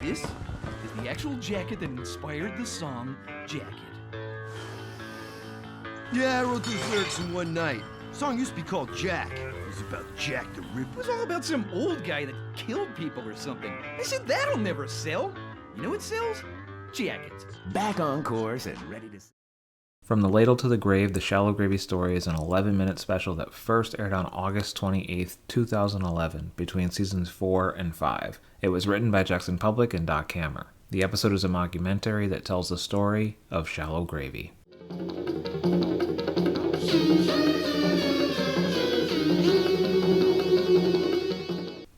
This is the actual jacket that inspired the song Jacket. Yeah, I wrote those lyrics in one night. The song used to be called Jack. It was about Jack the It Ripper. was all about some old guy that killed people or something. I said that'll never sell. You know what sells? Jackets. Back on course and ready to... From the Ladle to the Grave, the Shallow Gravy story is an 11-minute special that first aired on August 28, 2011, between seasons 4 and 5. It was written by Jackson Public and Doc Hammer. The episode is a mockumentary that tells the story of Shallow Gravy.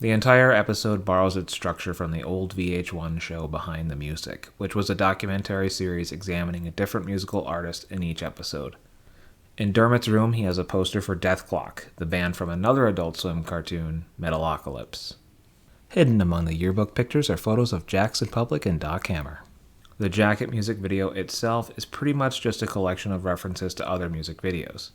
The entire episode borrows its structure from the old VH1 show Behind the Music, which was a documentary series examining a different musical artist in each episode. In Dermot's room, he has a poster for Death Clock, the band from another Adult Swim cartoon, Metalocalypse. Hidden among the yearbook pictures are photos of Jackson Public and Doc Hammer. The Jacket music video itself is pretty much just a collection of references to other music videos.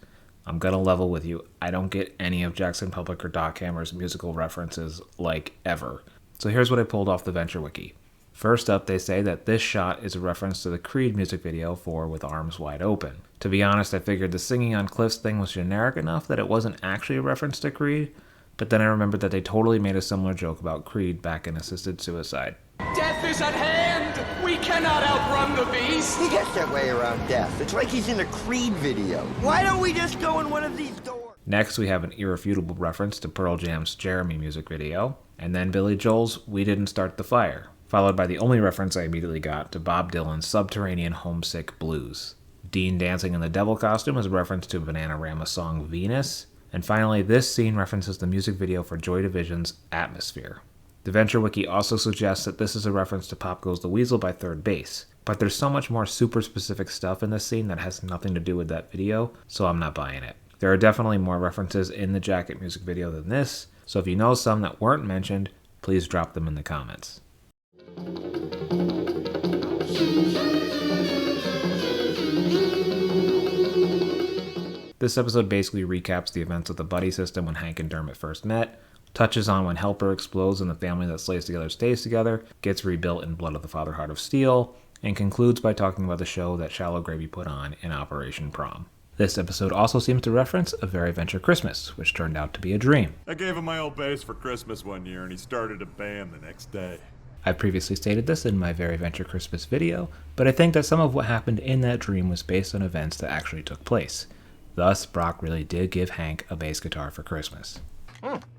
I'm gonna level with you, I don't get any of Jackson Public or Doc Hammer's musical references, like, ever. So here's what I pulled off the Venture Wiki. First up, they say that this shot is a reference to the Creed music video for With Arms Wide Open. To be honest, I figured the singing on cliffs thing was generic enough that it wasn't actually a reference to Creed, but then I remembered that they totally made a similar joke about Creed back in Assisted Suicide. Death is at hand! We cannot outrun the beast! He gets that way around death. It's like he's in a Creed video. Why don't we just go in one of these doors? Next, we have an irrefutable reference to Pearl Jam's Jeremy music video, and then Billy Joel's We Didn't Start the Fire, followed by the only reference I immediately got to Bob Dylan's Subterranean Homesick Blues. Dean dancing in the devil costume is a reference to Bananarama's song Venus, and finally, this scene references the music video for Joy Division's Atmosphere. The Venture Wiki also suggests that this is a reference to Pop Goes the Weasel by Third Base, but there's so much more super specific stuff in this scene that has nothing to do with that video, so I'm not buying it. There are definitely more references in the Jacket music video than this, so if you know some that weren't mentioned, please drop them in the comments. This episode basically recaps the events of the buddy system when Hank and Dermot first met, touches on when Helper explodes and the family that slays together stays together, gets rebuilt in Blood of the Father Heart of Steel, and concludes by talking about the show that Shallow Gravy put on in Operation Prom. This episode also seems to reference A Very Venture Christmas, which turned out to be a dream. I gave him my old bass for Christmas one year and he started a band the next day. I've previously stated this in my Very Venture Christmas video, but I think that some of what happened in that dream was based on events that actually took place. Thus, Brock really did give Hank a bass guitar for Christmas.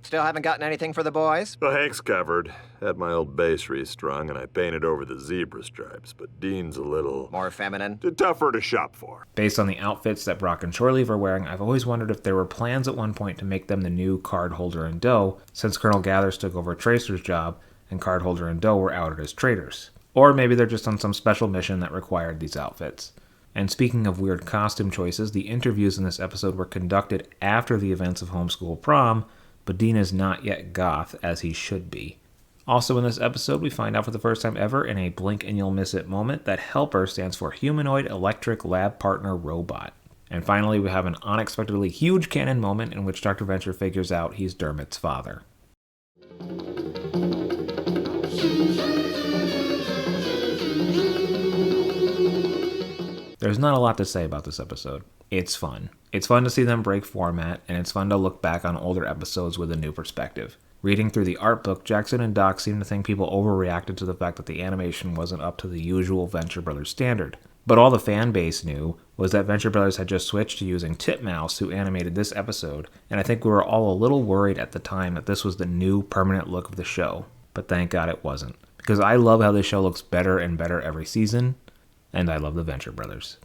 Still haven't gotten anything for the boys? So Hank's covered. Had my old bass restrung and I painted over the zebra stripes, but Dean's a little... More feminine? tougher to shop for. Based on the outfits that Brock and Shore Leave are wearing, I've always wondered if there were plans at one point to make them the new Card Holder and Doe, since Colonel Gathers took over Tracer's job and Card Holder and Doe were outed as traitors. Or maybe they're just on some special mission that required these outfits. And speaking of weird costume choices, the interviews in this episode were conducted after the events of Homeschool Prom, but Dean is not yet goth, as he should be. Also in this episode, we find out for the first time ever in a blink and you'll miss it moment that Helper stands for Humanoid Electric Lab Partner Robot. And finally, we have an unexpectedly huge canon moment in which Dr. Venture figures out he's Dermot's father. There's not a lot to say about this episode. It's fun. It's fun to see them break format, and it's fun to look back on older episodes with a new perspective. Reading through the art book, Jackson and Doc seem to think people overreacted to the fact that the animation wasn't up to the usual Venture Brothers standard. But all the fan base knew was that Venture Brothers had just switched to using Titmouse, who animated this episode, and I think we were all a little worried at the time that this was the new permanent look of the show. But thank God it wasn't, because I love how this show looks better and better every season, and I love the Venture Brothers.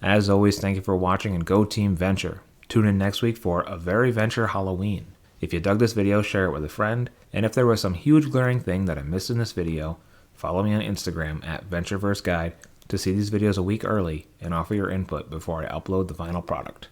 As always, thank you for watching and go Team Venture. Tune in next week for A Very Venture Halloween. If you dug this video, share it with a friend, and if there was some huge glaring thing that I missed in this video, follow me on Instagram at Ventureverse Guide to see these videos a week early and offer your input before I upload the final product.